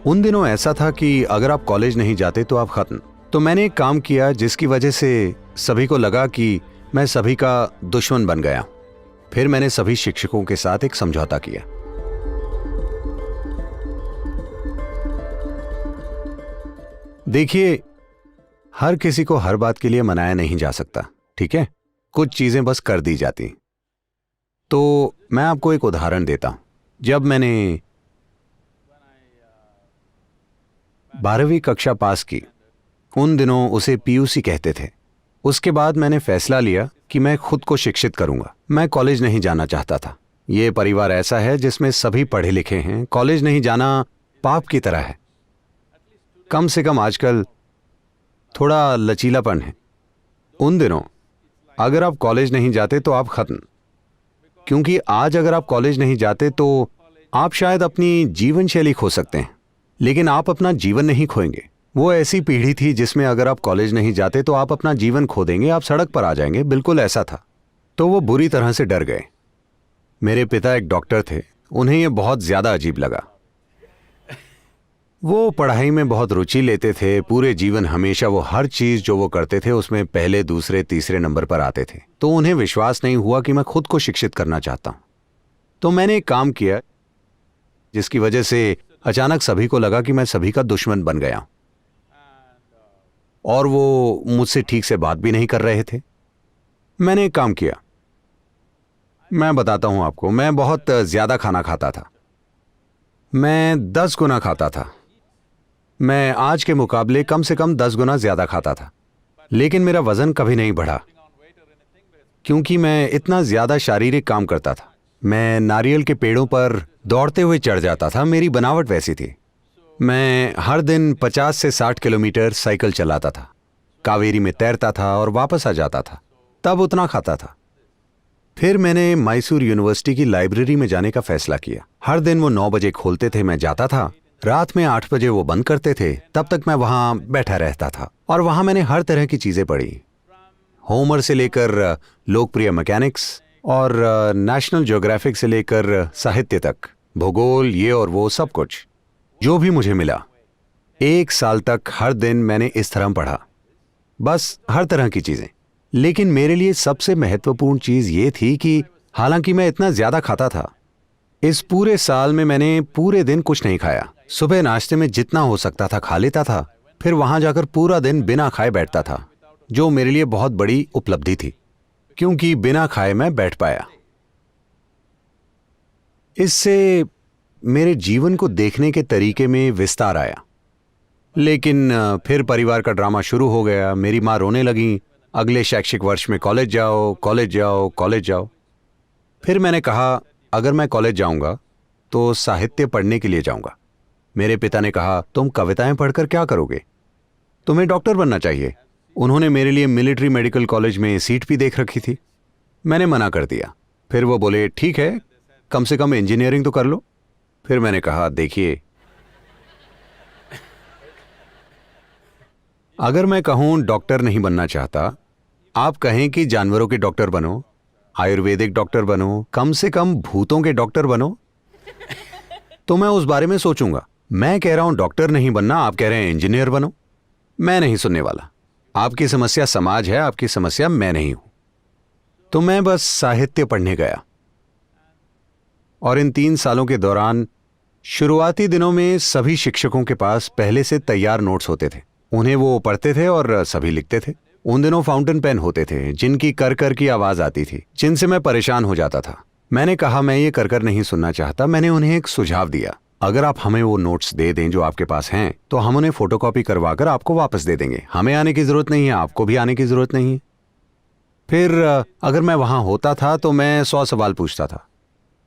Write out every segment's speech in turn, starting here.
उन दिनों ऐसा था कि अगर आप कॉलेज नहीं जाते तो आप खत्म। तो मैंने एक काम किया जिसकी वजह से सभी को लगा कि मैं सभी का दुश्मन बन गया। फिर मैंने सभी शिक्षकों के साथ एक समझौता किया। देखिए, हर किसी को हर बात के लिए मनाया नहीं जा सकता, ठीक है? कुछ चीजें बस कर दी जाती। तो मैं आपको एक उदाहरण देता हूं। जब मैंने 12वीं कक्षा पास की, उन दिनों उसे पीयूसी कहते थे। उसके बाद मैंने फैसला लिया कि मैं खुद को शिक्षित करूंगा। मैं कॉलेज नहीं जाना चाहता था। यह परिवार ऐसा है जिसमें सभी पढ़े लिखे हैं। कॉलेज नहीं जाना पाप की तरह है। कम से कम आजकल थोड़ा लचीलापन है। उन दिनों अगर आप कॉलेज नहीं जाते तो आप खत्म, क्योंकि आज अगर आप कॉलेज नहीं जाते तो आप शायद अपनी जीवन शैली खो सकते हैं, लेकिन आप अपना जीवन नहीं खोएंगे। वो ऐसी पीढ़ी थी जिसमें अगर आप कॉलेज नहीं जाते तो आप अपना जीवन खो देंगे, आप सड़क पर आ जाएंगे। बिल्कुल ऐसा था। तो वो बुरी तरह से डर गए। मेरे पिता एक डॉक्टर थे, उन्हें यह बहुत ज्यादा अजीब लगा। वो पढ़ाई में बहुत रुचि लेते थे। पूरे जीवन हमेशा वो हर चीज जो वो करते थे उसमें पहले, दूसरे, तीसरे नंबर पर आते थे। तो उन्हें विश्वास नहीं हुआ कि मैं खुद को शिक्षित करना चाहता हूं। तो मैंने एक काम किया जिसकी वजह से अचानक सभी को लगा कि मैं सभी का दुश्मन बन गया, और वो मुझसे ठीक से बात भी नहीं कर रहे थे। मैंने एक काम किया, मैं बताता हूं आपको। मैं बहुत ज्यादा खाना खाता था। मैं 10 गुना खाता था। मैं आज के मुकाबले कम से कम 10 गुना ज्यादा खाता था, लेकिन मेरा वजन कभी नहीं बढ़ा, क्योंकि मैं इतना ज्यादा शारीरिक काम करता था। मैं नारियल के पेड़ों पर दौड़ते हुए चढ़ जाता था। मेरी बनावट वैसी थी। मैं हर दिन 50 से 60 किलोमीटर साइकिल चलाता था, कावेरी में तैरता था और वापस आ जाता था। तब उतना खाता था। फिर मैंने मैसूर यूनिवर्सिटी की लाइब्रेरी में जाने का फैसला किया। हर दिन वो 9 बजे खोलते थे, मैं जाता था। रात में 8 बजे वो बंद करते थे। तब तक मैं वहां बैठा रहता था, और वहां मैंने हर तरह की चीजें पढ़ी। होमर से लेकर लोकप्रिय मैकेनिक्स, और नेशनल ज्योग्राफिक से लेकर साहित्य तक, भूगोल, ये और वो सब कुछ जो भी मुझे मिला। 1 साल तक हर दिन मैंने इस तरह पढ़ा, बस हर तरह की चीजें। लेकिन मेरे लिए सबसे महत्वपूर्ण चीज ये थी कि हालांकि मैं इतना ज्यादा खाता था, इस पूरे साल में मैंने पूरे दिन कुछ नहीं खाया। सुबह नाश्ते में जितना हो सकता था खा लेता था, फिर वहां जाकर पूरा दिन बिना खाए बैठता था, जो मेरे लिए बहुत बड़ी उपलब्धि थी, क्योंकि बिना खाए मैं बैठ पाया। इससे मेरे जीवन को देखने के तरीके में विस्तार आया। लेकिन फिर परिवार का ड्रामा शुरू हो गया। मेरी माँ रोने लगी, अगले शैक्षिक वर्ष में कॉलेज जाओ, कॉलेज जाओ, कॉलेज जाओ। फिर मैंने कहा अगर मैं कॉलेज जाऊंगा तो साहित्य पढ़ने के लिए जाऊंगा। मेरे पिता ने कहा तुम कविताएं पढ़कर क्या करोगे, तुम्हें डॉक्टर बनना चाहिए। उन्होंने मेरे लिए मिलिट्री मेडिकल कॉलेज में सीट भी देख रखी थी। मैंने मना कर दिया। फिर वो बोले ठीक है, कम से कम इंजीनियरिंग तो कर लो। फिर मैंने कहा देखिए, अगर मैं कहूं डॉक्टर नहीं बनना चाहता, आप कहें कि जानवरों के डॉक्टर बनो, आयुर्वेदिक डॉक्टर बनो, कम से कम भूतों के डॉक्टर बनो, तो मैं उस बारे में सोचूंगा। मैं कह रहा हूं डॉक्टर नहीं बनना, आप कह रहे हैं इंजीनियर बनो। मैं नहीं सुनने वाला। आपकी समस्या समाज है, आपकी समस्या मैं नहीं हूं। तो मैं बस साहित्य पढ़ने गया, और इन 3 सालों के दौरान शुरुआती दिनों में सभी शिक्षकों के पास पहले से तैयार नोट्स होते थे। उन्हें वो पढ़ते थे और सभी लिखते थे। उन दिनों फाउंटेन पेन होते थे जिनकी कर कर की आवाज आती थी, जिनसे मैं परेशान हो जाता था। मैंने कहा मैं ये कर कर नहीं सुनना चाहता। मैंने उन्हें एक सुझाव दिया, अगर आप हमें वो नोट्स दे दें जो आपके पास हैं, तो हम उन्हें फोटोकॉपी करवाकर आपको वापस दे देंगे। हमें आने की जरूरत नहीं है, आपको भी आने की जरूरत नहीं है। फिर अगर मैं वहां होता था तो मैं 100 सवाल पूछता था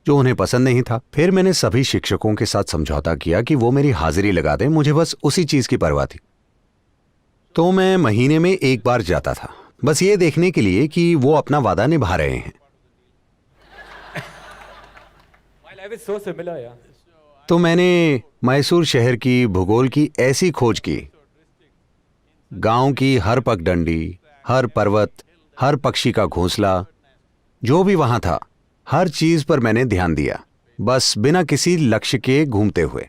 जो उन्हें पसंद नहीं था। फिर मैंने सभी शिक्षकों के साथ समझौता किया कि वो मेरी हाजिरी लगा दें, मुझे बस उसी चीज की परवाह थी। तो मैं महीने में 1 बार जाता था, बस ये देखने के लिए कि वो अपना वादा निभा रहे हैं। तो मैंने मैसूर शहर की भूगोल की ऐसी खोज की, गांव की हर पगडंडी, हर पर्वत, हर पक्षी का घोंसला, जो भी वहां था, हर चीज पर मैंने ध्यान दिया, बस बिना किसी लक्ष्य के घूमते हुए।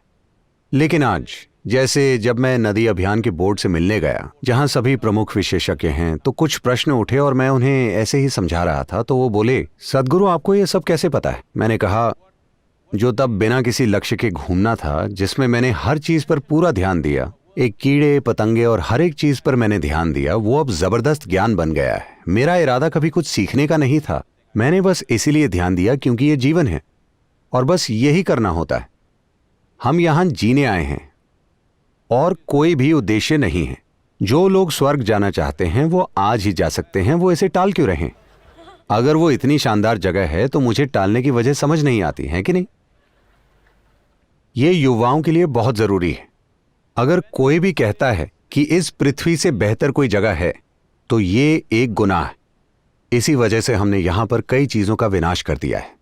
लेकिन आज जैसे जब मैं नदी अभियान के बोर्ड से मिलने गया, जहां सभी प्रमुख विशेषज्ञ हैं, तो कुछ प्रश्न उठे और मैं उन्हें ऐसे ही समझा रहा था। तो वो बोले, सदगुरु आपको ये सब कैसे पता है? मैंने कहा, जो तब बिना किसी लक्ष्य के घूमना था, जिसमें मैंने हर चीज पर पूरा ध्यान दिया, एक कीड़े पतंगे और हर एक चीज पर मैंने ध्यान दिया, वो अब जबरदस्त ज्ञान बन गया है। मेरा इरादा कभी कुछ सीखने का नहीं था, मैंने बस इसीलिए ध्यान दिया क्योंकि ये जीवन है और बस यही करना होता है। हम यहां जीने आए हैं और कोई भी उद्देश्य नहीं है। जो लोग स्वर्ग जाना चाहते हैं वो आज ही जा सकते हैं, वो इसे टाल क्यों रहे? अगर वो इतनी शानदार जगह है तो मुझे टालने की वजह समझ नहीं आती है कि नहीं? ये युवाओं के लिए बहुत जरूरी है। अगर कोई भी कहता है कि इस पृथ्वी से बेहतर कोई जगह है तो ये एक गुनाह है। इसी वजह से हमने यहां पर कई चीजों का विनाश कर दिया है।